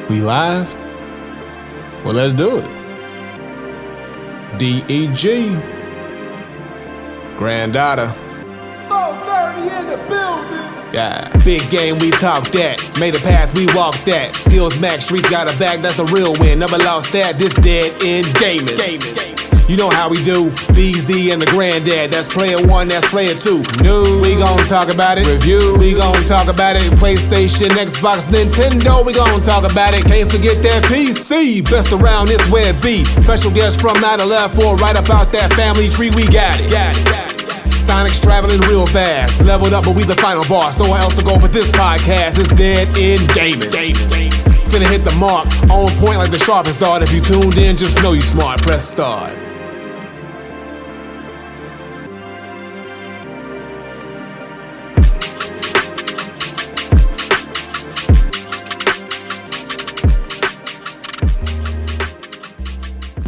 We live? Well, let's do it. DEG. Granddaughter. 430 in the building. Yeah. Big game, we talk that. Made a path, we walk that. Skills max, streets got a bag, that's a real win. Never lost that, this dead end gaming. You know how we do. BZ and the granddad. That's player one, that's player two. New, we gon' talk about it. Review, we gon' talk about it. PlayStation, Xbox, Nintendo, we gon' talk about it. Can't forget that PC. Best around this web B. Special guest from 9/11 right about that family tree. We got it. Sonic's traveling real fast. Leveled up, but we the final boss. No one else to go with this podcast. It's dead end gaming. Finna hit the mark. On point like the sharpest dart. If you tuned in, just know you smart. Press start.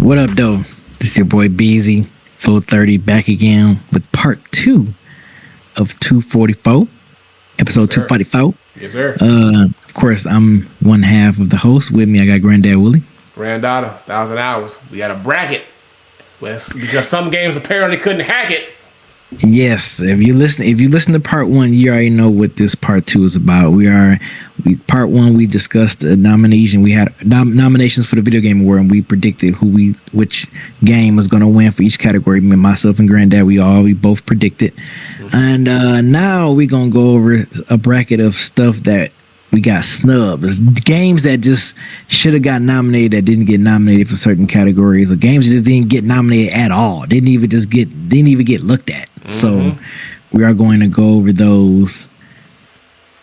What up, though? This is your boy BZ, 430, back again with part 2 of 244, episode Yes, 244. Yes, sir. Of course, I'm one half of the host. With me, I got Granddad Willie. Granddaughter, 1,000 hours. We got a bracket. Because some games apparently couldn't hack it. Yes, if you listen to part 1, you already know what this part 2 is about. Part 1 we discussed the nomination. We had nominations for the Video Game Award, and we predicted which game was going to win for each category. Myself and Granddad, we both predicted. And now we're gonna go over a bracket of stuff that we got snubbed. Games that just should have got nominated that didn't get nominated for certain categories, or games that just didn't get nominated at all. Didn't even get looked at. So we are going to go over those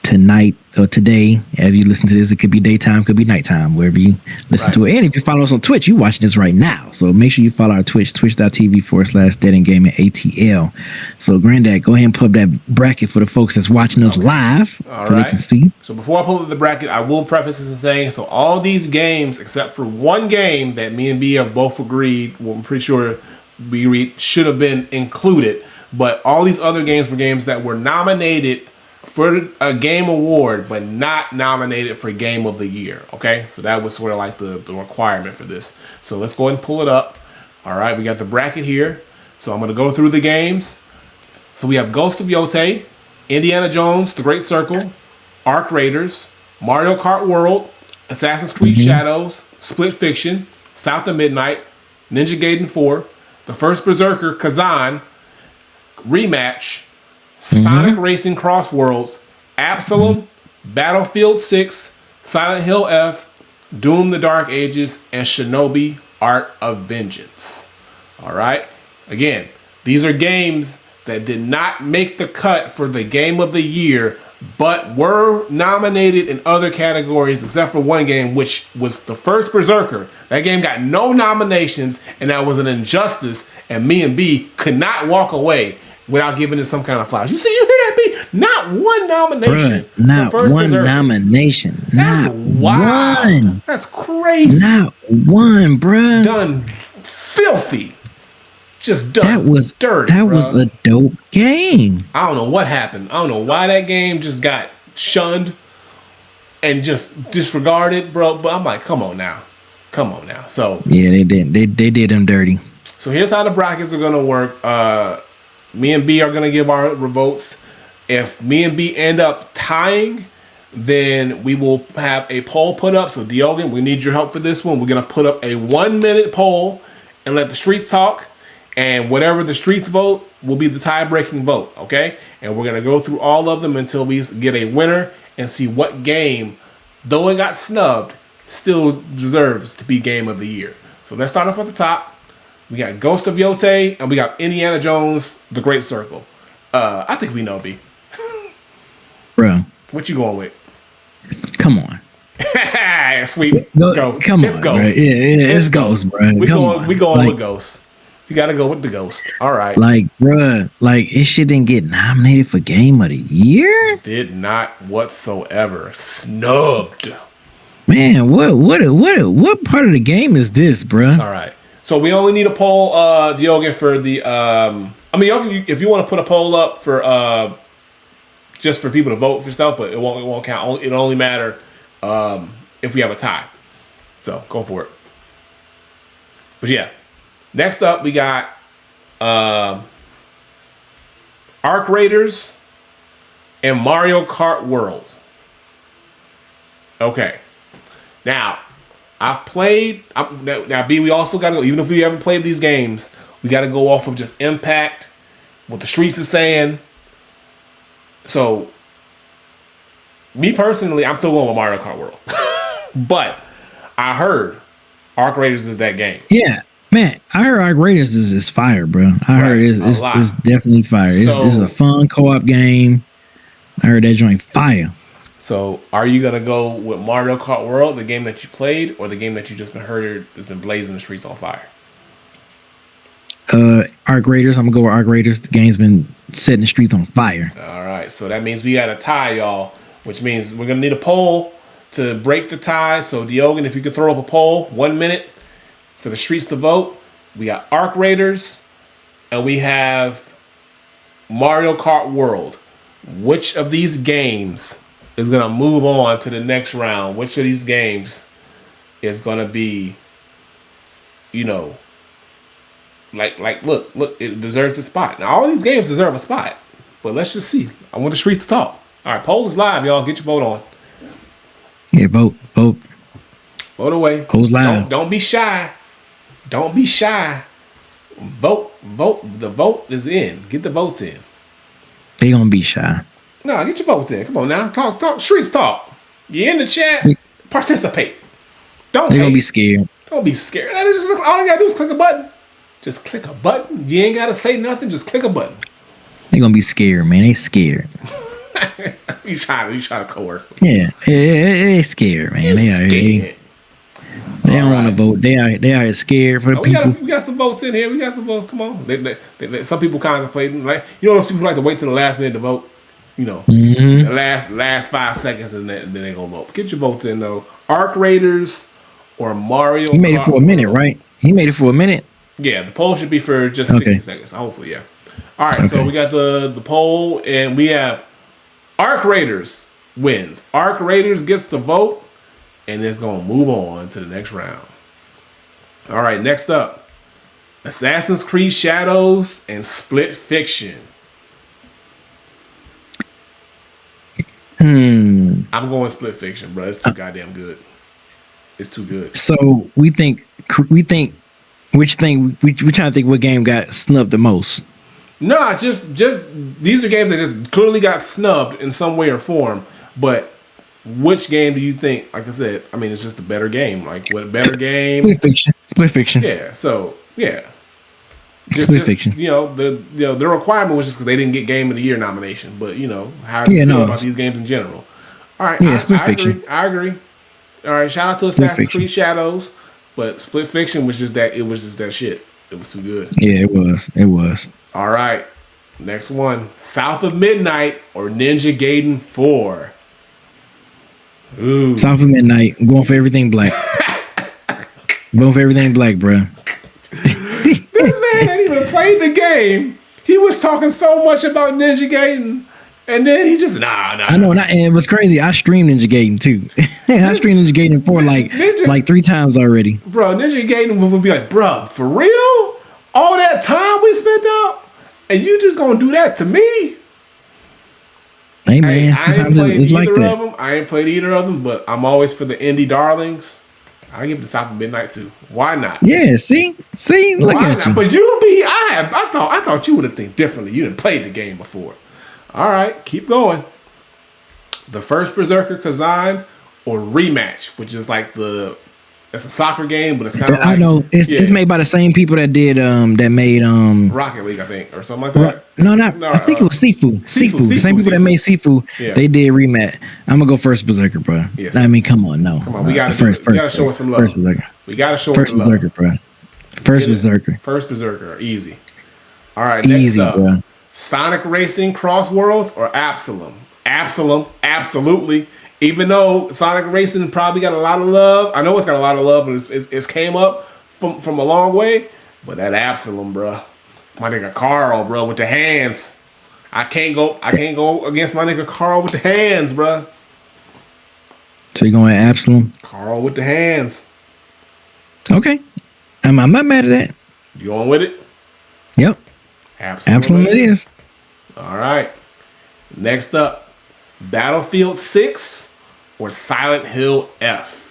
tonight or today. As you listen to this, it could be daytime, could be nighttime, wherever you listen to it. And if you follow us on Twitch, you watching this right now. So make sure you follow our Twitch, twitch.tv/deadendgaming_ATL. So Granddad, go ahead and put up that bracket for the folks that's watching us live they can see. So before I pull up the bracket, I will preface this in saying, so all these games, except for one game that me and B have both agreed, well, I'm pretty sure we agreed should have been included, but all these other games were games that were nominated for a game award, but not nominated for Game of the Year. Okay, so that was sort of like the requirement for this. So let's go ahead and pull it up. All right, we got the bracket here. So I'm going to go through the games. So we have Ghost of Yote, Indiana Jones, The Great Circle, Ark Raiders, Mario Kart World, Assassin's Creed Shadows, Split Fiction, South of Midnight, Ninja Gaiden 4, The First Berserker, Kazan, Rematch, Sonic Racing Cross Worlds, Absalom, Battlefield 6, Silent Hill F, Doom the Dark Ages, and Shinobi Art of Vengeance. All right. Again, these are games that did not make the cut for the Game of the Year, but were nominated in other categories except for one game, which was The First Berserker. That game got no nominations, and that was an injustice, and me and B could not walk away without giving it some kind of flowers. You see, you hear that, B? Not one nomination. Bruh, not one nomination. That's wild. One. That's crazy. Not one, bruh. Done filthy. Just done that was dirty. That was a dope game. I don't know what happened. I don't know why that game just got shunned and just disregarded, bro. But I'm like, come on now. So yeah, they did. They did them dirty. So here's how the brackets are gonna work. Me and B are going to give our votes. If me and B end up tying, then we will have a poll put up. So Diogen, we need your help for this one. We're going to put up a 1-minute poll and let the streets talk. And whatever the streets vote will be the tie-breaking vote, okay? And we're going to go through all of them until we get a winner and see what game, though it got snubbed, still deserves to be Game of the Year. So let's start off at the top. We got Ghost of Yote, and we got Indiana Jones, The Great Circle. I think we know, B. Bro. What you going with? Come on. Sweet. Ghost. Come on, it's Ghost. Bro. Yeah, it's Ghost, bro. We going with Ghost. You got to go with the Ghost. All right. Like, bro, it shit didn't get nominated for Game of the Year? Did not whatsoever. Snubbed. Man, what part of the game is this, bro? All right. So we only need a poll, Diogen, for the. If you want to put a poll up for just for people to vote for stuff, but it won't count. It'll only matter if we have a tie. So go for it. But yeah, next up we got Arc Raiders and Mario Kart World. Okay. Now, I've played. Now, B, we also got to go. Even if we haven't played these games, we got to go off of just impact, what the streets is saying. So, me personally, I'm still going with Mario Kart World. But I heard Arc Raiders is that game. Yeah, man, I heard Arc Raiders is fire, bro. I heard it's definitely fire. It's a fun co-op game. I heard that joint fire. So, are you gonna go with Mario Kart World, the game that you played, or the game that you just been heard has been blazing the streets on fire? Arc Raiders. I'm gonna go with Arc Raiders. The game's been setting the streets on fire. All right, so that means we got a tie, y'all. Which means we're gonna need a poll to break the tie. So, Diogen, if you could throw up a poll, 1 minute for the streets to vote. We got Arc Raiders, and we have Mario Kart World. Which of these games is going to move on to the next round? Which of these games is going to be, look, it deserves a spot. Now, all these games deserve a spot, but let's just see. I want the streets to talk. All right, poll is live, y'all. Get your vote on. Yeah, vote. Vote away. Poll's live. Don't be shy. Don't be shy. Vote. The vote is in. Get the votes in. They gonna be shy. No, get your votes in. Come on now. Talk. Streets talk. You in the chat. Participate. They're gonna be scared. Don't be scared. All you gotta do is click a button. Just click a button. You ain't gotta say nothing. Just click a button. They're gonna be scared, man. They scared. you try to coerce them. Yeah, they scared, man. They don't want to vote. They are scared for the people. We got some votes in here. We got some votes. Come on. Some people contemplating, like those people like to wait till the last minute to vote. The last 5 seconds, and then they gonna vote. Get your votes in though. Arc Raiders or Mario. He made it for a minute, right? He made it for a minute. Yeah, the poll should be for just 60 seconds. Hopefully, yeah. All right, so we got the poll, and we have Arc Raiders wins. Arc Raiders gets the vote. And it's going to move on to the next round. All right, next up. Assassin's Creed Shadows and Split Fiction. I'm going Split Fiction, bro. It's too goddamn good. It's too good. So we think we trying to think what game got snubbed the most. Nah, just these are games that just clearly got snubbed in some way or form, but which game do you think? Like I said, I mean, it's just a better game. Like, what a better game? Split Fiction. Yeah. So yeah. Split Fiction. The requirement was just because they didn't get Game of the Year nomination. But how do you feel about these games in general? All right. Yeah, Split Fiction. I agree. All right. Shout out to Assassin's Creed Shadows, but Split Fiction was just that. It was just that shit. It was too good. Yeah, it was. It was. All right. Next one: South of Midnight or Ninja Gaiden 4. Ooh. South of Midnight. I'm going for everything black. Going for everything black, bro. This man hadn't even played the game. He was talking so much about Ninja Gaiden, and then he just nah. I know, and it was crazy. I streamed Ninja Gaiden too. I streamed Ninja Gaiden 4 like 3 times already. Bro, Ninja Gaiden would be like, bro, for real? All that time we spent out, and you just gonna do that to me? Hey man, sometimes it's like that. I ain't played either of them, but I'm always for the indie darlings. I give it to South of Midnight too. Why not? Yeah, see, look at you. But I thought you would have think differently. You didn't play the game before. All right, keep going. The first Berserker Kazan or Rematch, which is like it's a soccer game, but it's kind of like, I know it's made by the same people that did that made Rocket League, I think, or something like that. I think it was Sifu. The same people that made Sifu, they did Rematch. I'm gonna go first Berserker, bro. Yes. I mean, come on, no. Come on, we gotta show us some love. First Berserker. We gotta show first us some Berserker, love. bro. First Berserker. First Berserker, easy. All right, next up. Bro. Sonic Racing Cross Worlds or Absalom? Absalom, absolutely. Even though Sonic Racing probably got a lot of love, I know it's got a lot of love, and it's came up from a long way. But that Absalom, bro, my nigga Carl, bro, with the hands, I can't go against my nigga Carl with the hands, bro. So you're going Absalom? Carl with the hands. Okay. I'm not mad at that. You going with it? Yep. Absalom it is. All right. Next up, Battlefield 6 or Silent Hill F.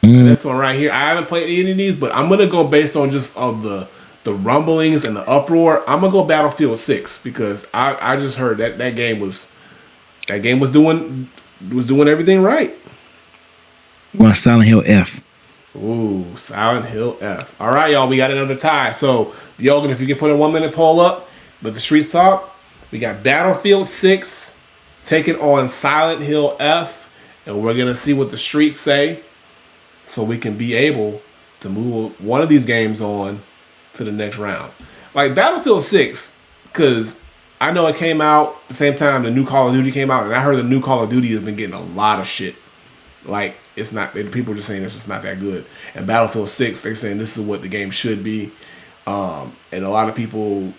This one right here, I haven't played any of these, but I'm gonna go based on just the rumblings and the uproar. I'm gonna go Battlefield 6 because I just heard that game was doing everything right. Well, Silent Hill F. Ooh, Silent Hill F. All right, y'all, we got another tie. So, Yogan, if you can put a 1 minute poll up, let the streets talk. We got Battlefield 6 taking on Silent Hill F, and we're gonna see what the streets say, so we can be able to move one of these games on to the next round. Like Battlefield 6, because I know it came out at the same time the new Call of Duty came out, and I heard the new Call of Duty has been getting a lot of shit. Like, it's not, people are just saying it's just not that good. And Battlefield 6, they're saying this is what the game should be. And a lot of people,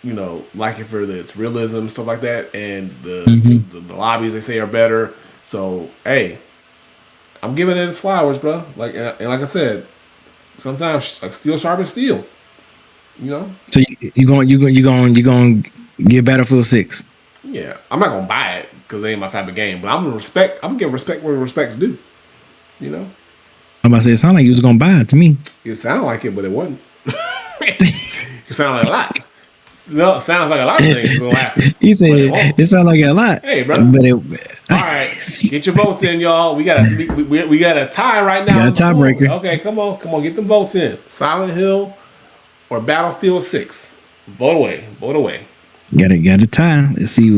like it for its realism and stuff like that. And the lobbies, they say, are better. So, hey, I'm giving it its flowers, bro. Like, and like I said, sometimes like steel sharpens steel. So you going give Battlefield 6? Yeah, I'm not gonna buy it because it ain't my type of game. But I'm gonna give respect where respect's due. I'm about to say it sounded like you was gonna buy it to me. It sounded like it, but it wasn't. It sounded like a lot. No, it sounds like a lot of things gonna happen. He said it sounded like a lot. Hey, brother. All right, get your votes in, y'all. We got a tie right now. Got a tiebreaker. Okay, come on, get them votes in. Silent Hill or Battlefield 6. Vote away. Got a tie. Let's see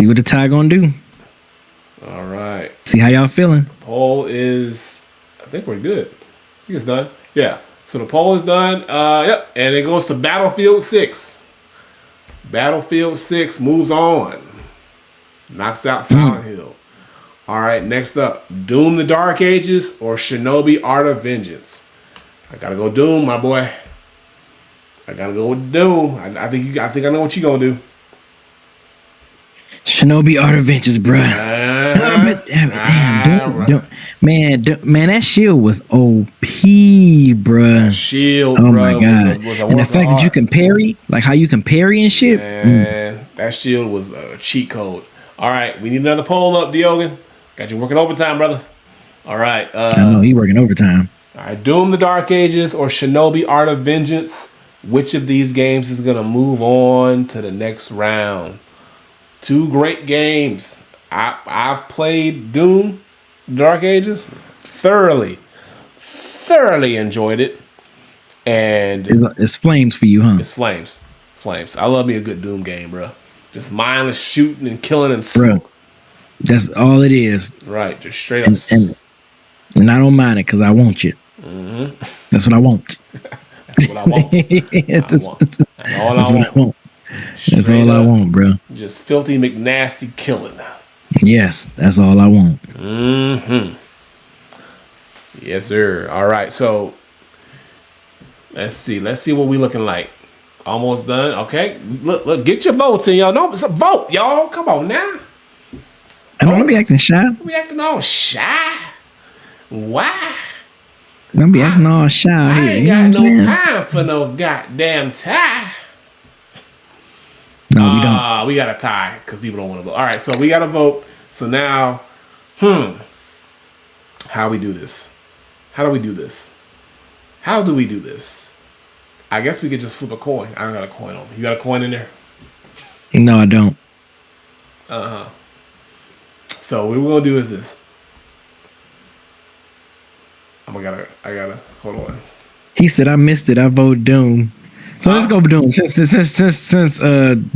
what the tie gonna do. All right. See how y'all feeling. Poll is, I think we're good. I think it's done. Yeah. So the poll is done. Yep. And it goes to Battlefield 6. Battlefield 6 moves on. Knocks out Silent Hill. All right. Next up, Doom: The Dark Ages or Shinobi: Art of Vengeance. I gotta go Doom, my boy. I gotta go with Doom. I think I know what you're gonna do. Shinobi Art of Vengeance, bruh. Damn, man, that shield was OP, bruh. That shield, oh bruh, my god! was a and the fact that you can parry, like how you can parry and shit. Man, that shield was a cheat code. All right, we need another poll up, Diogen. Got you working overtime, brother. All right. I know he working overtime. All right, Doom: The Dark Ages or Shinobi: Art of Vengeance. Which of these games is gonna move on to the next round? Two great games. I've played Doom: Dark Ages, thoroughly enjoyed it, and it's flames for you, huh? It's flames. I love me a good Doom game, bro. Just mindless shooting and killing and smoke. That's all it is. Right, just straight up. And I don't mind it because I want you. Mm-hmm. That's what I want. That's what I want. That's what I want. That's all I want, bro. Just filthy McNasty killing. Yes, that's all I want. Mm-hmm. Yes, sir. All right, so let's see what we looking like. Almost done. Okay, look, get your votes in, y'all. Don't vote, y'all. Come on now. I don't be acting shy. Don't be acting all shy. Why? Don't be acting all shy I here. ain't got no time for no goddamn tie. No, we don't. We got a tie because people don't want to vote. All right, so we got to vote. So now, how do we do this? How do we do this? I guess we could just flip a coin. I don't got a coin on me. You got a coin in there? No, I don't. So what we're gonna do is this. I gotta hold on. He said I missed it. I vote Doom. So let's go Doom. Since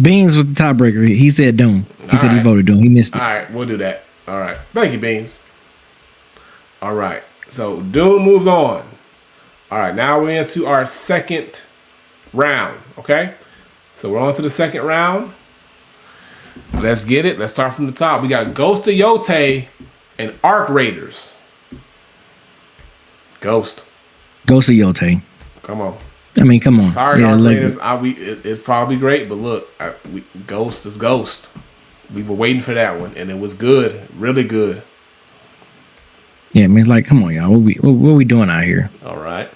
Beans was the tiebreaker, he said Doom. He said he voted Doom. He missed it. All right, we'll do that. All right. Thank you, Beans. All right. So Doom moves on. All right, now we're into our second round. Okay? So we're on to the second round. Let's get it. Let's start from the top. We got Ghost of Yotei and Arc Raiders. Ghost of Yotei. Come on. I mean, come on. Sorry, Arc Raiders. It's probably great, but look, Ghost is Ghost. We were waiting for that one, and it was good, really good. Yeah, man, like, come on, y'all. What we doing out here? All right.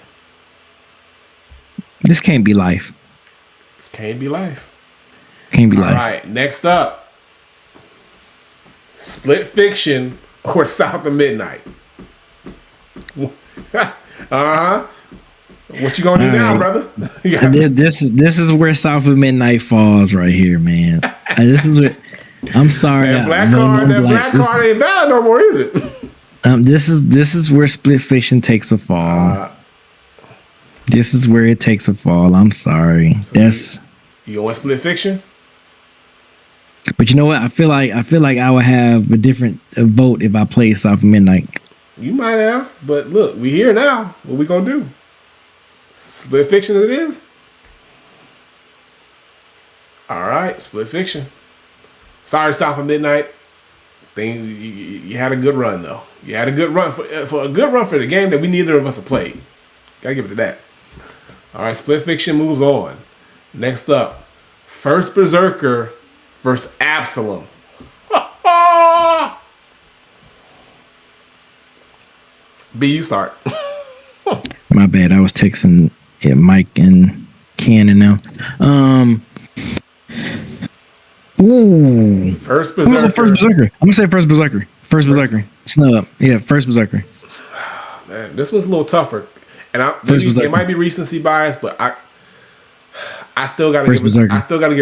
This can't be life. This can't be life. Can't be life. All right, next up. Split Fiction or South of Midnight. Uh-huh. What you gonna do now, brother? This is where South of Midnight falls right here, man. This is what I'm sorry. That black card ain't valid no more, is it? This is where Split Fiction takes a fall. This is where it takes a fall. I'm sorry. So you want Split Fiction? But you know what? I feel like I would have a different vote if I played South of Midnight. You might have, but look, we here now. What we gonna do? Split Fiction it is. All right, Split Fiction. Sorry, South of Midnight. You had a good run though. You had a good run for a good run for the game that we neither of us have played. Gotta give it to that. All right, Split Fiction moves on. Next up, First Berserker versus Absalom. B, you start. My bad. I was texting Mike and Ken and them. Ooh. First Berserker. I'm gonna say First Berserker. First Berserker. Snub. Yeah, First Berserker. Man, this one's a little tougher. And it might be recency bias, but I still gotta give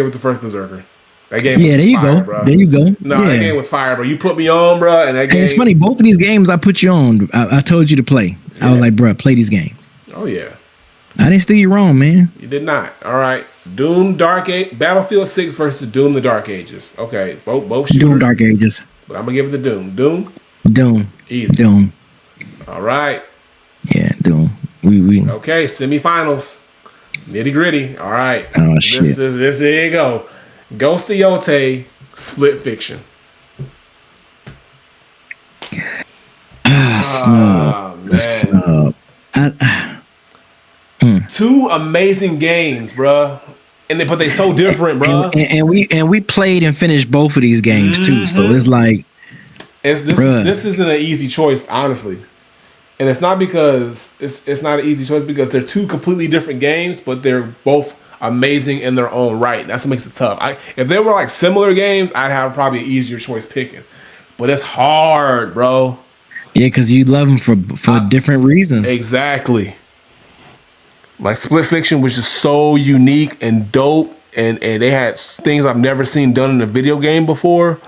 it to First Berserker. That game was fire, bro. There you go. No, that game was fire, bro. You put me on, bro, and that game. It's funny. Both of these games I put you on. I told you to play. Yeah. I was like, bro, play these games. Oh yeah. I didn't steer you wrong, man. You did not. All right. Doom Battlefield 6 versus Doom the Dark Ages. Okay, both shooters. Doom Dark Ages. But I'm gonna give it to Doom. Doom. Easy. Doom. All right. Yeah, Doom. We. Okay, semifinals. Nitty gritty. All right. Oh shit. This here you go. Ghost of Yote, Split Fiction. Snub. Man. Two amazing games, bruh. But they so different, bruh. And we played and finished both of these games too. So it's like this isn't an easy choice, honestly. And it's not because it's not an easy choice because they're two completely different games, but they're both amazing in their own right. That's what makes it tough. If they were like similar games, I'd have probably an easier choice picking. But it's hard, bro. Yeah, because you love them for different reasons. Exactly. Like Split Fiction was just so unique and dope, and they had things I've never seen done in a video game before.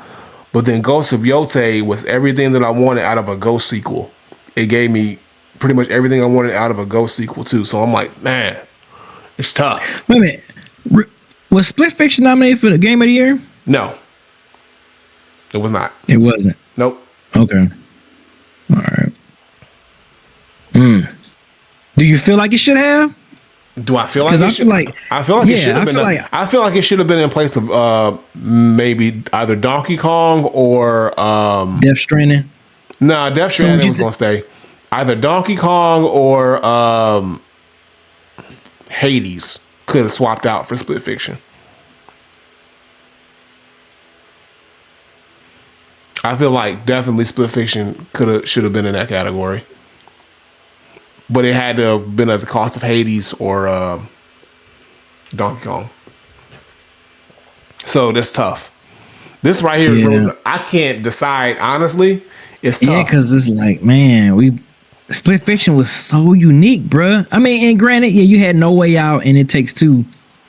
But then Ghost of Yote was everything that I wanted out of a Ghost sequel. It gave me pretty much everything I wanted out of a Ghost sequel too. So I'm like, man, it's tough. Wait a minute. Was Split Fiction nominated for the Game of the Year? No. It was not. It wasn't. Nope. Okay. All right. Do you feel like it should have? Do I feel like it should? I feel like it should have been. I feel like it should have been in place of maybe either Donkey Kong or Death Stranding. No, Death Stranding was gonna stay. Either Donkey Kong or Hades could have swapped out for Split Fiction. I feel like definitely Split Fiction should have been in that category. But it had to have been at the cost of Hades or Donkey Kong. So that's tough. This right here, bro, I can't decide, honestly. It's tough. Yeah, because it's like, man, Split Fiction was so unique, bruh. I mean, and granted, you had No Way Out and It Takes Two.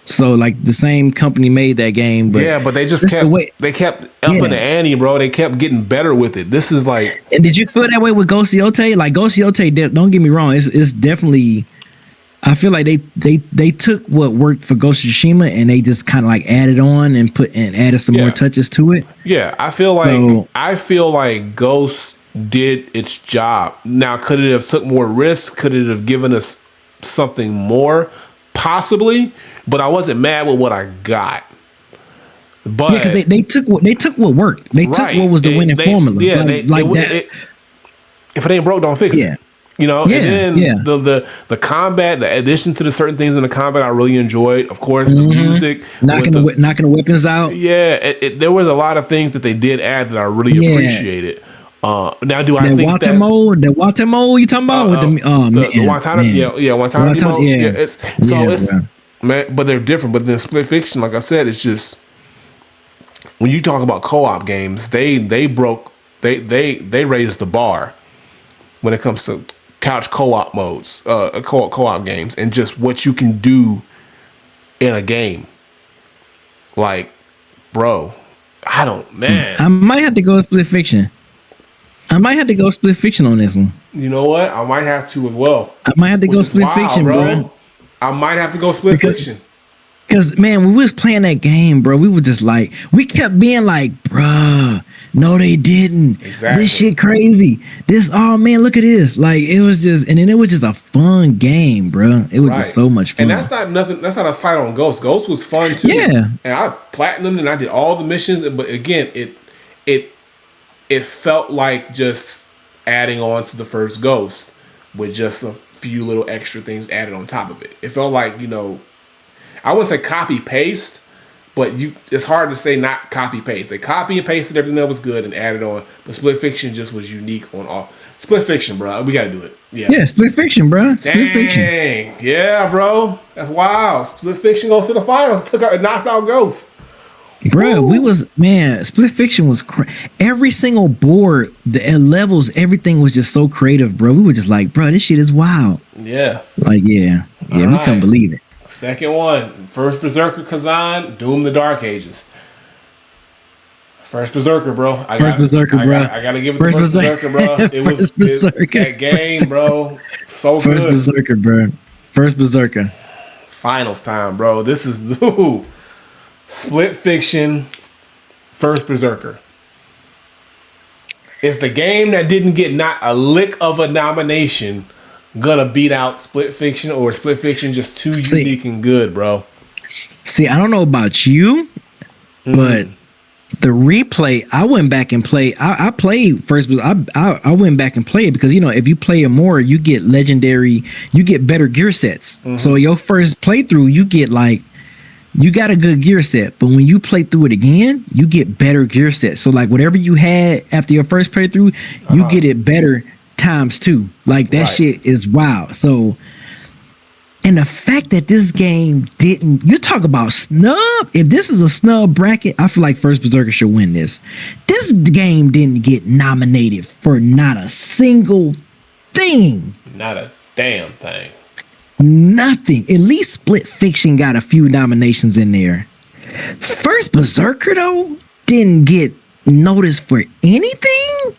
So, like, the same company made that game. But yeah, but they just kept upping the ante, bro. They kept getting better with it. This is like... And did you feel that way with Ghost of Yote? Like, Ghost of Yote, don't get me wrong, it's definitely... I feel like they took what worked for Ghost of Tsushima and they just kind of like added on and added some more touches to it. Yeah, I feel like Ghost did its job. Now, could it have took more risks? Could it have given us something more? Possibly, but I wasn't mad with what I got. But because they took what worked. They took what was the winning formula. Yeah, if it ain't broke, don't fix it. You know, Yeah, and then yeah. the combat, the addition to the certain things in the combat, I really enjoyed. Of course, the music with the Knocking the weapons out. yeah, there was a lot of things that they did add that I really Yeah. appreciated. Now, do I think that That water mode you talking about with the oh the man, Guantanamo, man. Guantanamo Water, mode, yeah. it's so Yeah, it's bro. man, but they're different. But then split fiction, like I said, it's just when you talk about co-op games, they raised the bar when it comes to couch co-op modes, co-op games, and just what you can do in a game. Like, bro, I don't, man. I might have to go split fiction. I might have to go split fiction on this one. You know what? I might have to as well. I might have to Which go is split wild, fiction, bro. I might have to go split fiction. Because man, when we was playing that game, bro, we were just like, we kept being like, bruh, no, they didn't. Exactly. This shit crazy. This, oh man, look at this. Like it was just, and then it was just a fun game, bro. It was just so much fun. And that's not nothing. That's not a slight on Ghost. Ghost was fun too. Yeah. And I platinumed and I did all the missions. But again, it felt like just adding on to the first Ghost with just a few little extra things added on top of it. It felt like, I wouldn't say copy paste, but it's hard to say not copy paste. They copy and pasted everything that was good and added on, but Split Fiction just was unique on all. Split Fiction, bro. We gotta do it. Yeah, Split Fiction, bro. Split Fiction. Yeah, bro. That's wild. Split Fiction goes to the finals. Knocked out Ghost. Bro, Split Fiction was every single board, the levels, everything was just so creative, bro. We were just like, bro, this shit is wild. Yeah. Like, yeah, we couldn't believe it. Second one, first Berserker Kazan, Doom the Dark Ages. First Berserker, bro. I gotta give it to First Berserker, bro. It was that game, bro. So good. First Berserker, bro. First Berserker. Finals time, bro. This is Split Fiction, First Berserker. It's the game that didn't get not a lick of a nomination gonna beat out Split Fiction, or Split Fiction just too unique and good, bro? See, I don't know about you, but the replay, I went back and played. I played first, but I went back and played because if you play it more, you get legendary, you get better gear sets. So your first playthrough, you get you got a good gear set, but when you play through it again, you get better gear sets. So like whatever you had after your first playthrough, you get it better times 2. Like that shit is wild. So, and the fact that this game didn't, you talk about snub. If this is a snub bracket, I feel like First Berserker should win this. This game didn't get nominated for not a single thing. Not a damn thing. Nothing. At least Split Fiction got a few nominations in there. First Berserker though didn't get noticed for anything.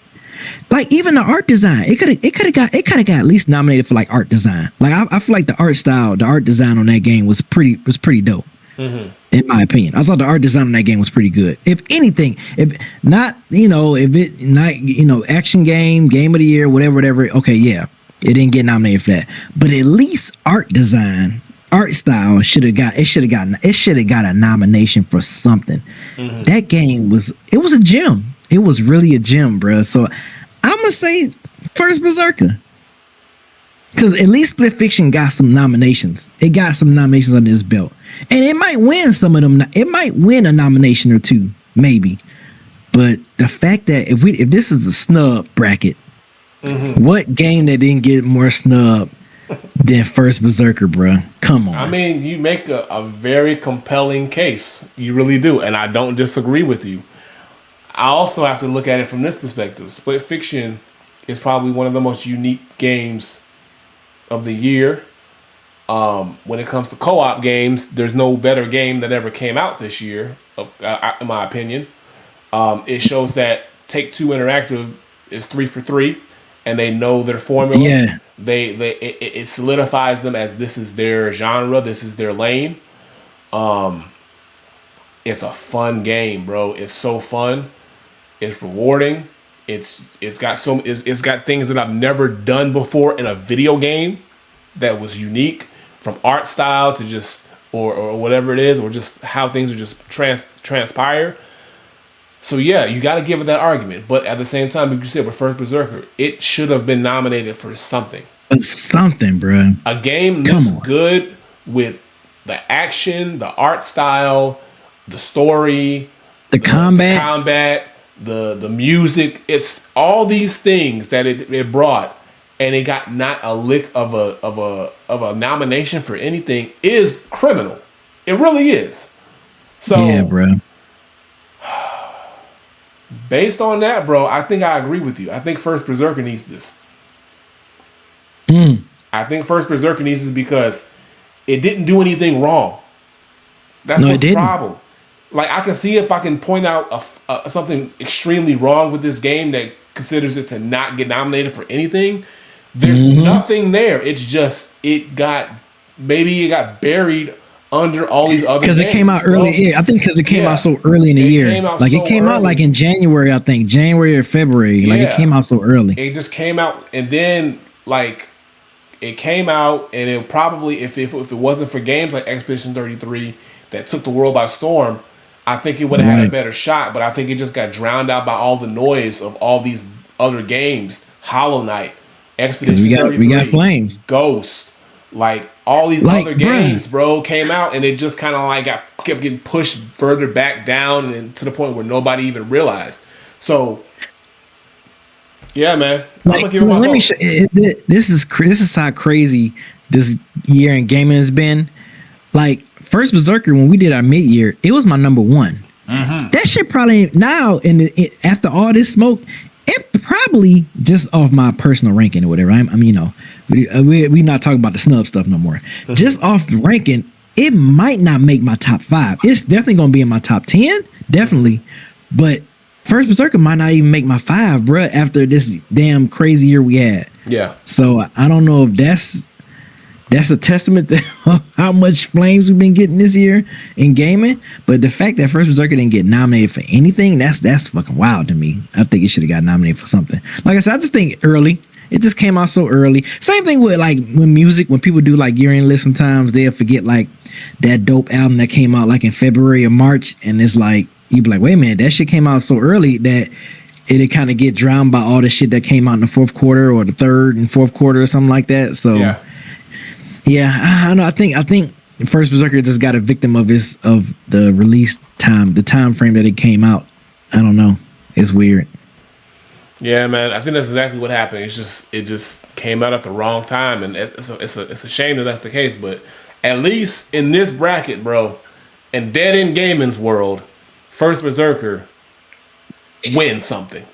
Like even the art design, it could have got at least nominated for like art design. Like I feel like the art design on that game was pretty dope. In my opinion, I thought the art design on that game was pretty good. If anything, action game of the year, whatever. Okay, yeah, it didn't get nominated for that. But at least art design, art style should have got a nomination for something. That game was a gem. It was really a gem, bro. So I'm gonna say First Berserker, because at least Split Fiction got some nominations. It got some nominations on this belt, and it might win some of them. It might win a nomination or two, maybe. But the fact that if this is a snub bracket, what game that didn't get more snub than First Berserker, bro? Come on. I mean, you make a very compelling case. You really do, and I don't disagree with you. I also have to look at it from this perspective. Split Fiction is probably one of the most unique games of the year. When it comes to co-op games, there's no better game that ever came out this year, in my opinion. It shows that Take-Two Interactive is 3 for 3, and they know their formula. Yeah. It solidifies them as this is their genre, this is their lane. It's a fun game, bro. It's so fun. It's rewarding. It's got things that I've never done before in a video game that was unique, from art style to just or whatever it is, or just how things are just transpire. So yeah, you got to give it that argument. But at the same time, like you said with First Berserker, it should have been nominated for something. But something, bro. A game Come this on. good with the action, the art style, the story, The combat. the music. It's all these things that it brought, and it got not a lick of a nomination for anything is criminal. It really is. So Yeah, bro. based on that, bro, I think I agree with you. I think First Berserker needs this. I think First Berserker needs this because it didn't do anything wrong. That's No, it what's the didn't. problem. Like I can see if I can point out something extremely wrong with this game that considers it to not get nominated for anything. There's nothing there. It's just it got buried under all these other Because it came out games, bro. early. Yeah, I think because it came Yeah. out so early in the It year. came out Like so it came out like early. in January, I think. January or February. Like it Yeah. came out so early. It just came out, and then like it came out, and it probably if it wasn't for games like Expedition 33 that took the world by storm, I think it would have had a Right. better shot. But I think it just got drowned out by all the noise of all these other games, Hollow Knight, Expedition we 33, got Flames. Ghost, like all these Like, other bruh. games, bro, came out, and it just kind of like kept getting pushed further back down, and to the point where nobody even realized. So. Yeah, man. I'm Like, gonna give it my let me vote. show. This is how crazy this year in gaming has been. Like First Berserker, when we did our mid year, it was my number one. That shit probably now after all this smoke, it probably just off my personal ranking or whatever. I mean, you know, we not talking about the snub stuff no more. Just off the ranking, it might not make my top 5. It's definitely gonna be in my top 10, definitely. But First Berserker might not even make my 5, bruh, after this damn crazy year we had. Yeah. So I don't know if that's a testament to how much flames we've been getting this year in gaming. But the fact that First Berserker didn't get nominated for anything, that's fucking wild to me. I think it should have got nominated for something. Like I said, I just think early. It just came out so early. Same thing with like when music, when people do like year-end lists, sometimes they'll forget like that dope album that came out like in February or March, and it's like you be like, wait a minute, that shit came out so early that it'd kind of get drowned by all the shit that came out in the fourth quarter or the third and fourth quarter or something like that. So yeah, I don't know. I think First Berserker just got a victim of the release time, the time frame that it came out. I don't know. It's weird. Yeah, man. I think that's exactly what happened. It just came out at the wrong time, and it's a shame that that's the case. But at least in this bracket, bro, in Dead End Gaming's world, First Berserker wins something.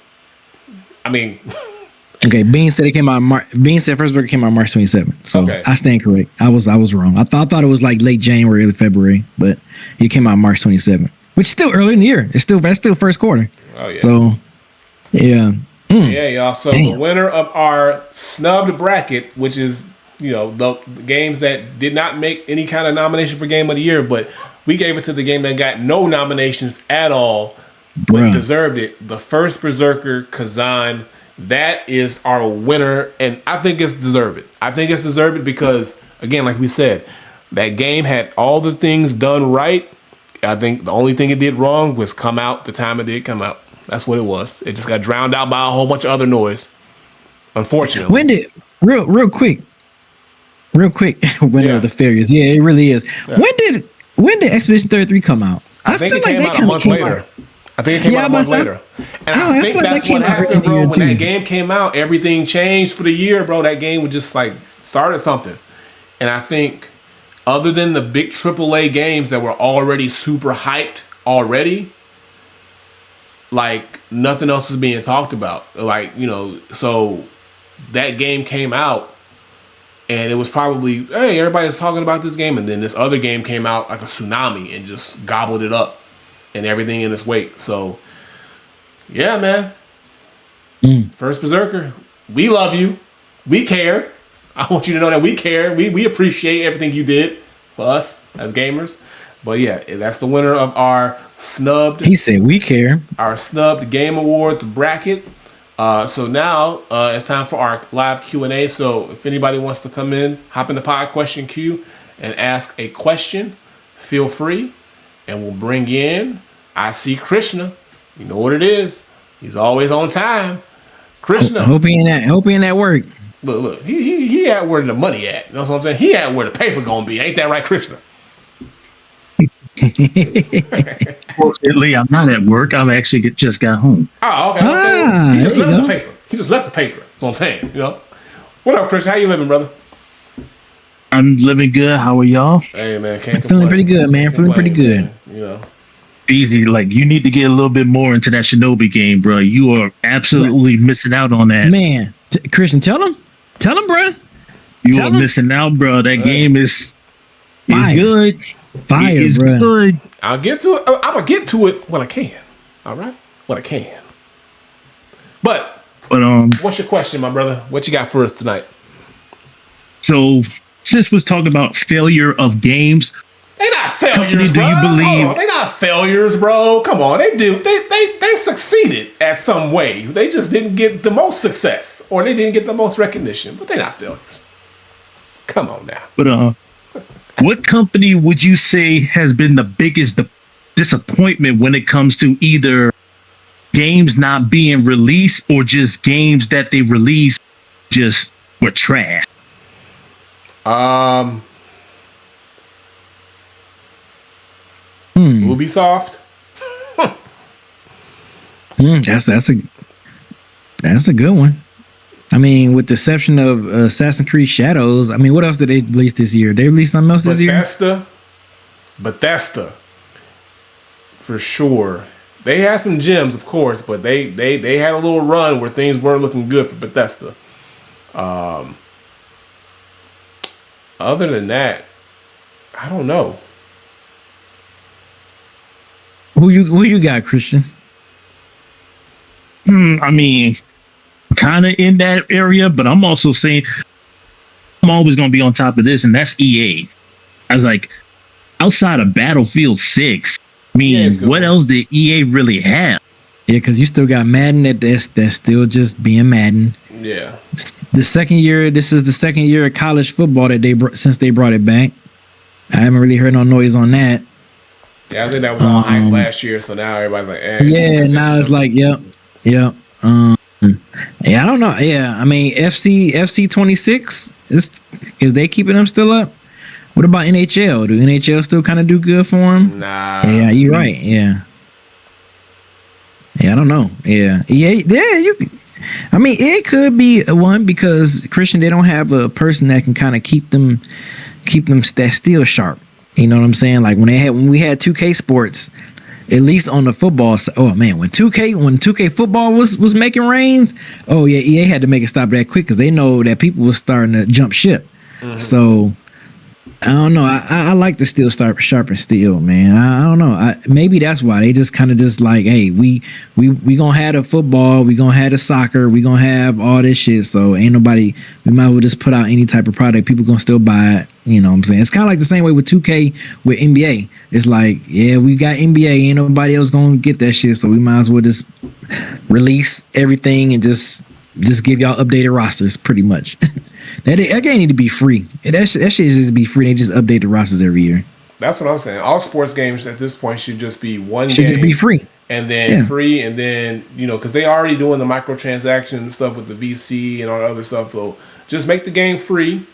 I mean, Okay, Bean said it came out. Bean said First Berserker came out March 27th. So Okay. I stand correct. I was wrong. I thought it was like late January, early February, but it came out March 27th, which is still early in the year. That's still first quarter. oh yeah, So yeah. yeah, y'all. So the Damn. winner of our snubbed bracket, which is the games that did not make any kind of nomination for Game of the Year, but we gave it to the game that got no nominations at all, but Bruh. deserved it. The First Berserker Kazan. That is our winner, and I think it's deserved. I think it's deserved because, again, like we said, that game had all the things done right. I think the only thing it did wrong was come out the time it did come out. That's what it was. It just got drowned out by a whole bunch of other noise. Unfortunately. When did real quick winner Yeah. of the failures? Yeah, it really is. Yeah. When did Expedition 33 come out? I think feel it came that out a kinda month came later. out- I think it came Yeah, out a I'm month about to say- later. And I I feel think like that's that came what out early in happened, the bro. year, When too. that game came out, everything changed for the year, bro. That game was just like started something. And I think other than the big AAA games that were already super hyped already, like nothing else was being talked about. Like, so that game came out and it was probably, hey, everybody's talking about this game. And then this other game came out like a tsunami and just gobbled it up and everything in its wake. So, yeah, man. First Berserker, we love you. We care. I want you to know that we care. We appreciate everything you did for us as gamers. But yeah, that's the winner of our snubbed He said we care. Game Awards bracket. So now it's time for our live Q&A. So if anybody wants to come in, hop in the pod question queue and ask a question, feel free, and we'll bring you in. I see Krishna. You know what it is. He's always on time. Krishna. Hope he in that work. Look, he at where the money at. You know what I'm saying? He at where the paper gonna be. Ain't that right, Krishna? Fortunately, I'm not at work. I've actually just got home. Oh, okay. He just left the paper. He just left the paper. That's what I'm saying. You know. What up, Krishna? How you living, brother? I'm living good. How are y'all? Hey, man, can't feeling pretty good, man. Feeling pretty good. Man. You know. Easy. Like, you need to get a little bit more into that Shinobi game, bro. You are absolutely missing out on that. Man, Christian, tell him, bro. You are missing out, bro. That game is good. Fire, it's bro. Good. I'll get to it. I'm gonna get to it when I can. All right, when I can. But what's your question, my brother? What you got for us tonight? So, since we're talking about failure of games, they not failures, bro. Do you believe they not failures, bro? Come on, they do. They succeeded at some way. They just didn't get the most success, or they didn't get the most recognition. But they not failures. Come on now. But what company would you say has been the biggest disappointment when it comes to either games not being released or just games that they released just were trash? Ubisoft. That's a good one. I mean, with the exception of Assassin's Creed Shadows, I mean, what else did they release this year? They released something else this year? Bethesda. For sure. They had some gems, of course, but they had a little run where things weren't looking good for Bethesda. Other than that, I don't know. Who you got, Christian? I mean, kind of in that area, but I'm also saying I'm always going to be on top of this, and that's EA. I was like, outside of Battlefield 6, I mean, what else did EA really have? Yeah, because you still got Madden that's still just being Madden. Yeah. This is the second year of college football that since they brought it back. I haven't really heard no noise on that. Yeah, I think that was all hype last year, so now everybody's like, it's like, yep. Yeah, I don't know. Yeah, I mean, FC 26 is they keeping them still up? What about NHL? Do NHL still kind of do good for them? Nah. Yeah, you're right. Yeah, I don't know. Yeah, I mean, it could be one because Christian, they don't have a person that can kind of keep them still sharp. You know what I'm saying? Like when we had 2K Sports, at least on the football side. Oh man, when 2K football was making rains, oh yeah, EA had to make it stop that quick because they know that people were starting to jump ship. Mm-hmm. So I don't know. I like to still start sharp and steel, man. I don't know. Maybe that's why they just kind of just like, hey, we gonna have the football, we gonna have the soccer, we gonna have all this shit. So ain't nobody. We might as well just put out any type of product. People gonna still buy it. You know what I'm saying? It's kind of like the same way with 2K with NBA. It's like, yeah, we got NBA. Ain't nobody else gonna get that shit. So we might as well just release everything and just give y'all updated rosters, pretty much. That game need to be free. That shit just be free. They just update the rosters every year. That's what I'm saying. All sports games at this point should just be one should game. Just be free. And then free, and then, because they already doing the microtransaction and stuff with the VC and all the other stuff. So just make the game free.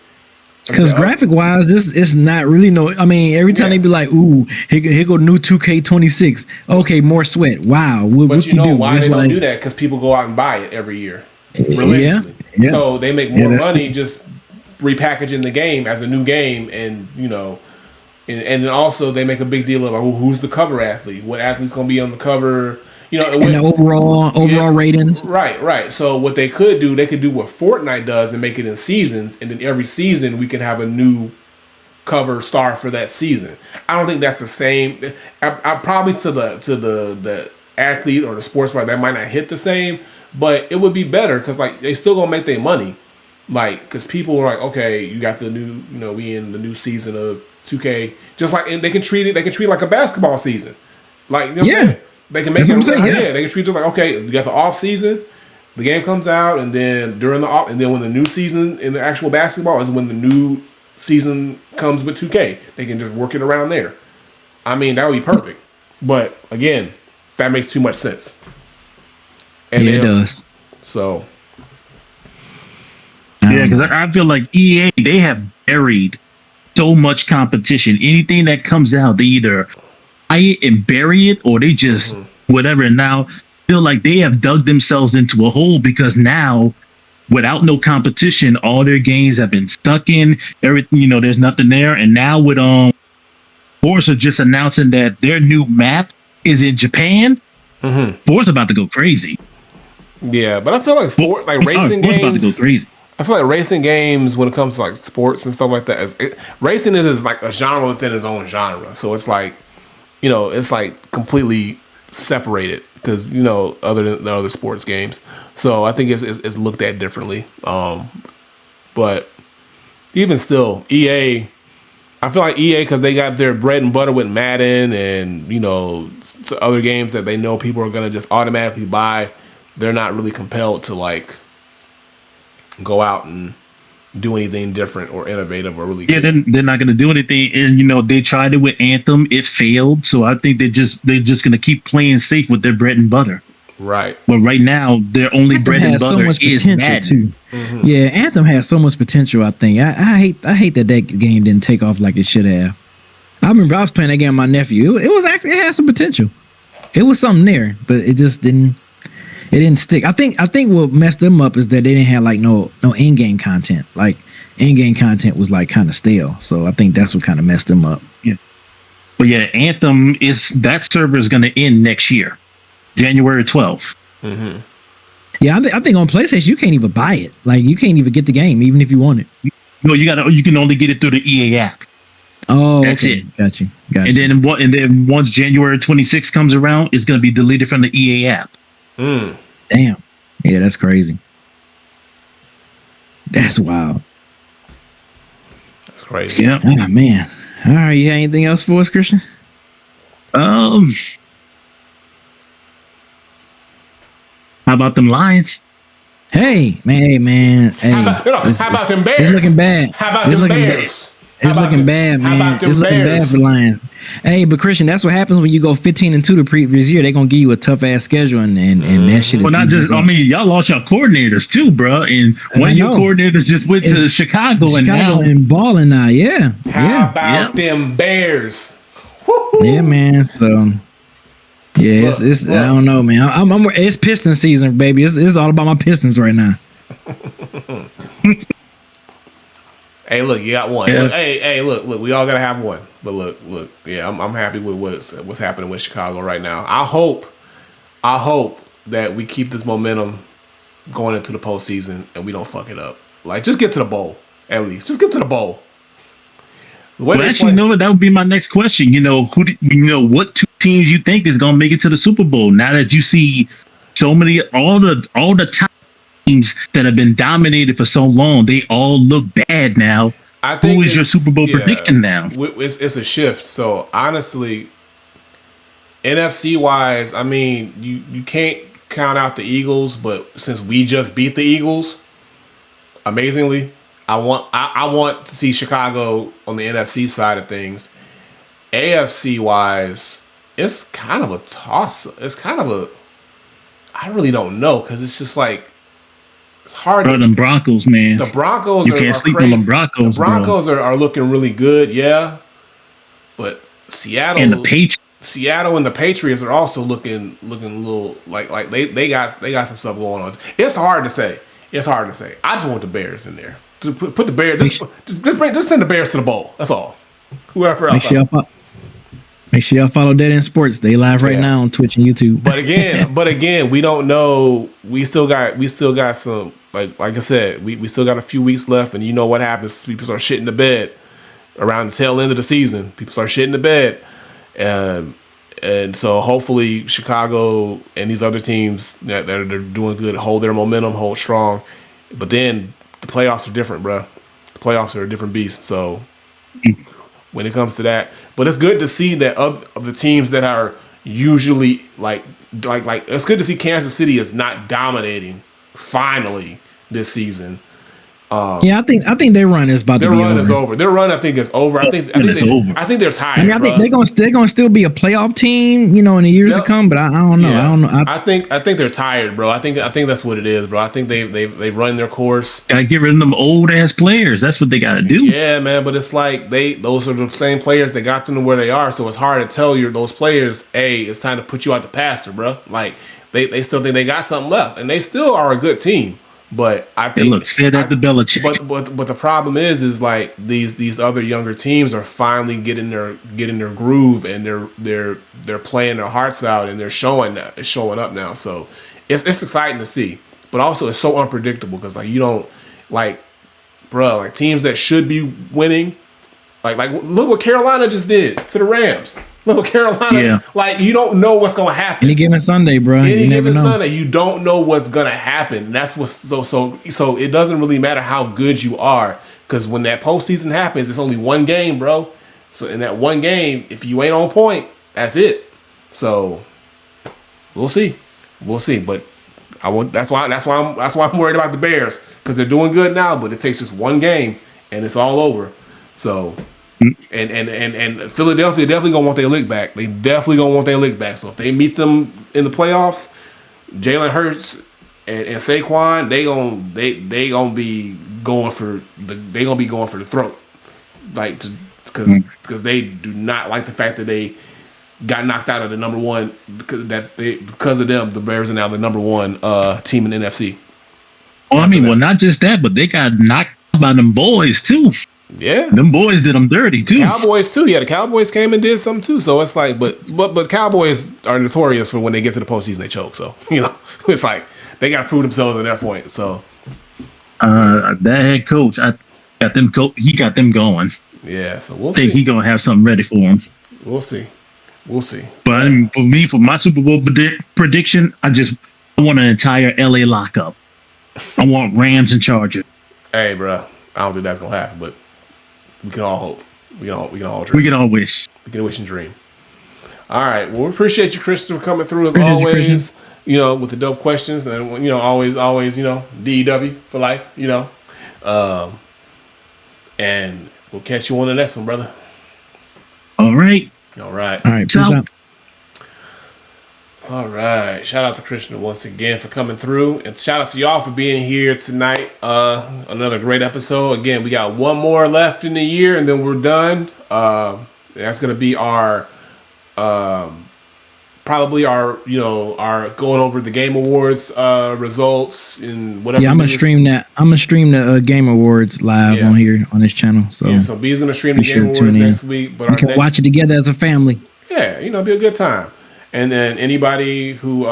Because graphic wise, it's not really no. I mean, every time they be like, "Ooh, here go new 2K26." Okay, more sweat. Wow. But you know why they don't do that? Because people go out and buy it every year religiously. Yeah. So they make more money just repackaging the game as a new game, and and then also they make a big deal of who's the cover athlete, what athlete's going to be on the cover. And the overall ratings. Right. So what they could do what Fortnite does and make it in seasons, and then every season we can have a new cover star for that season. I don't think that's the same. I probably to the athlete or the sportsman that might not hit the same, but it would be better because like they still gonna make their money, like because people are like, okay, you got the new, we in the new season of 2K, just like, and they can treat it like a basketball season, like what I'm saying? They can make it. They can treat it like, okay, you got the off season, the game comes out, and then during the off, and then when the new season in the actual basketball is when the new season comes with 2K. They can just work it around there. I mean, that would be perfect. But again, that makes too much sense. And yeah, it does. So. Yeah, because I feel like EA, they have buried so much competition. Anything that comes out, they either buy it and bury it, or they just whatever. And now feel like they have dug themselves into a hole because now, without no competition, all their games have been stuck in. Everything, there's nothing there. And now with Forza just announcing that their new map is in Japan, Forza about to go crazy. Yeah, but I feel like racing games about to go crazy. I feel like racing games, when it comes to like sports and stuff like that, racing is like a genre within its own genre. So it's like, it's like completely separated because other than the other sports games. So I think it's looked at differently. But even still, EA, I feel like EA, because they got their bread and butter with Madden and other games that they know people are gonna just automatically buy. They're not really compelled to like go out and do anything different or innovative or really good. They're not going to do anything. And they tried it with Anthem, it failed. So I think they're just going to keep playing safe with their bread and butter. Right. But right now, their only bread and butter is Madden. Too. Yeah, Anthem has so much potential. I think I hate that game didn't take off like it should have. I remember I was playing that game with my nephew. It had some potential. It was something there, but it just didn't. It didn't stick. I think what messed them up is that they didn't have like no in-game content. Like in-game content was like kind of stale. So I think that's what kind of messed them up. Yeah. But yeah, Anthem that server is going to end next year, January 12th. Mm-hmm. Yeah, I think on PlayStation you can't even buy it. Like you can't even get the game even if you want it. No, you can only get it through the EA app. Oh, that's okay. it. Got you. And then once January 26th comes around, it's going to be deleted from the EA app. Damn. Yeah, that's crazy. That's wild. That's crazy. Yeah. Oh man. All right, you have anything else for us, Christian? How about them Lions? Hey, man. Hey, how about them Bears? It's looking bad. How about them Bears? It's looking bad, man. It's looking bad for Lions. Hey, but Christian, that's what happens when you go 15-2 the previous year. They're gonna give you a tough ass schedule, and that shit. Well, not just. I mean, y'all lost your coordinators too, bro. And one of your coordinators just went to Chicago and balling now. Yeah. How about them Bears? Yeah, man. So. Yeah, it's I don't know, man. It's Piston season, baby. It's all about my Pistons right now. Hey, look, you got one. Yeah. Look, hey, look, we all gotta have one. But look, yeah, I'm happy with what's happening with Chicago right now. I hope that we keep this momentum going into the postseason and we don't fuck it up. Like, just get to the bowl at least. Just get to the bowl. Well, actually, that would be my next question. What two teams you think is gonna make it to the Super Bowl? Now that you see so many, all the top teams that have been dominated for so long, they all look bad now. I think who is your Super Bowl prediction now? It's a shift. So honestly, NFC wise, I mean, you can't count out the Eagles, but since we just beat the Eagles, amazingly, I want to see Chicago on the NFC side of things. AFC wise, it's kind of a toss. I really don't know because it's just like. It's hard. Bro, them Broncos, man. The Broncos you can't sleep crazy. on them Broncos. The Broncos are looking really good, yeah. But Seattle and the Patriots. Seattle and the Patriots are also looking a little like they got some stuff going on. It's hard to say. I just want the Bears in there. Put the Bears. Just send the Bears to the bowl. That's all. Whoever else. Make sure y'all follow Dead End Sports. They live right now on Twitch and YouTube. But again, we don't know. We still got some like I said, we still got a few weeks left, and you know what happens. People start shitting the bed around the tail end of the season. People start shitting the bed. And so hopefully Chicago and these other teams that are doing good hold their momentum, hold strong. But then the playoffs are different, bro. The playoffs are a different beast. So when it comes to that, but it's good to see that of the teams that are usually like it's good to see Kansas City is not dominating finally this season. Yeah, I think their run is about to Their be run is over. over. Their run, I think, is over. I think it's over. I think they're tired. I mean, I think bro. they're gonna still be a playoff team, in the years to Yep. come. But I don't know. Yeah. I don't know. I think they're tired, bro. I think that's what it is, bro. I think they've run their course. Gotta get rid of them old ass players. That's what they gotta do. Yeah, man. But it's like those are the same players that got them to where they are. So it's hard to tell those players, hey, it's time to put you out the pasture, bro. Like they still think they got something left, and they still are a good team. But I think They look fit at the Belichick. But the problem is like these other younger teams are finally getting their groove, and they're playing their hearts out, and they're showing up now. So it's exciting to see, but also it's so unpredictable because like you don't like, bro, like teams that should be winning, like look what Carolina just did to the Rams. Look what Carolina, Yeah. like you don't know what's gonna happen. Any given Sunday, bro. Any You never given know. Sunday, you don't know what's gonna happen. That's what's so it doesn't really matter how good you are, because when that postseason happens, it's only one game, bro. So in that one game, if you ain't on point, that's it. So we'll see. But that's why I'm worried about the Bears, because they're doing good now, but it takes just one game and it's all over. So. And Philadelphia definitely gonna want their lick back. They definitely gonna want their lick back. So if they meet them in the playoffs, Jalen Hurts and Saquon, they gonna be going for the throat, like because they do not like the fact that they got knocked out of the number one, because of them. The Bears are now the number one team in the NFC. Well, not just that, but they got knocked out by them boys too. Yeah, Them boys did them dirty too. Cowboys too. Yeah, the Cowboys came and did something too. So it's like, but Cowboys are notorious for when they get to the postseason they choke. So it's like they got to prove themselves at that point. So That head coach, he got them going. yeah, so we'll Think see. he gonna have something ready for him. We'll see. But I mean, for my Super Bowl prediction, I want an entire LA lockup. I want Rams and Chargers. Hey, bro, I don't think that's gonna happen, but we can all hope. We can all dream. We can all wish. We can wish and dream. All right. Well, we appreciate you, Christopher, coming through as Appreciate you, always. Christian. With the dope questions, and always, DEW for life. And we'll catch you on the next one, brother. All right. All right. All right, peace Ciao. out. All right. Shout out to Christian once again for coming through, and shout out to y'all for being here tonight. Another great episode. Again, we got one more left in the year, and then we're done. That's gonna be our probably our going over the Game Awards results and whatever. Yeah, I'm gonna stream that. I'm gonna stream the Game Awards live Yes. on here on this channel. So Yeah, so B's gonna stream the be sure Game to Awards tune in. next week, but we can watch it together as a family. Yeah, it'll be a good time. And then anybody who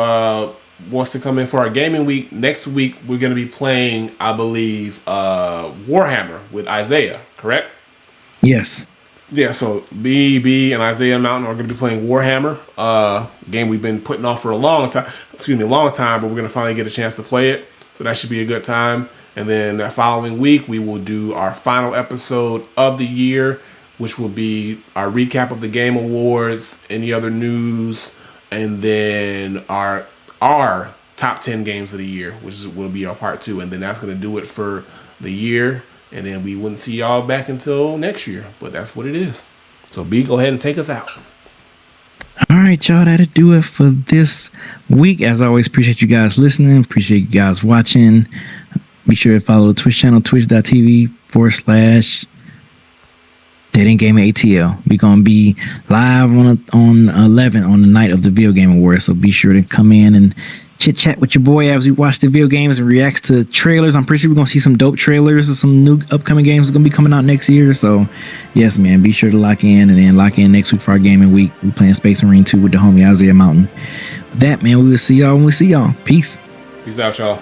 wants to come in for our gaming week, next week we're going to be playing, I believe, Warhammer with Isaiah, correct? Yes. Yeah, so B and Isaiah Mountain are going to be playing Warhammer, game we've been putting off for a long time, but we're going to finally get a chance to play it. So that should be a good time. And then that following week, we will do our final episode of the year, which will be our recap of the Game Awards, any other news, and then our top 10 games of the year, which will be our part 2. And then that's going to do it for the year. And then we wouldn't see y'all back until next year. But that's what it is. So B, go ahead and take us out. All right, y'all. That'll do it for this week. As always, appreciate you guys listening. Appreciate you guys watching. Be sure to follow the Twitch channel, twitch.tv/. Dead End Gaming ATL. We're gonna be live on 11 on the night of the Video Game Awards. So be sure to come in and chit chat with your boy as we watch the video games and reacts to trailers. I'm pretty sure we're gonna see some dope trailers of some new upcoming games that's gonna be coming out next year. So yes, man, be sure to lock in, and then lock in next week for our gaming week. We're playing Space Marine 2 with the homie Isaiah Mountain. With that, man, we will see y'all when we see y'all. Peace. Peace out, y'all.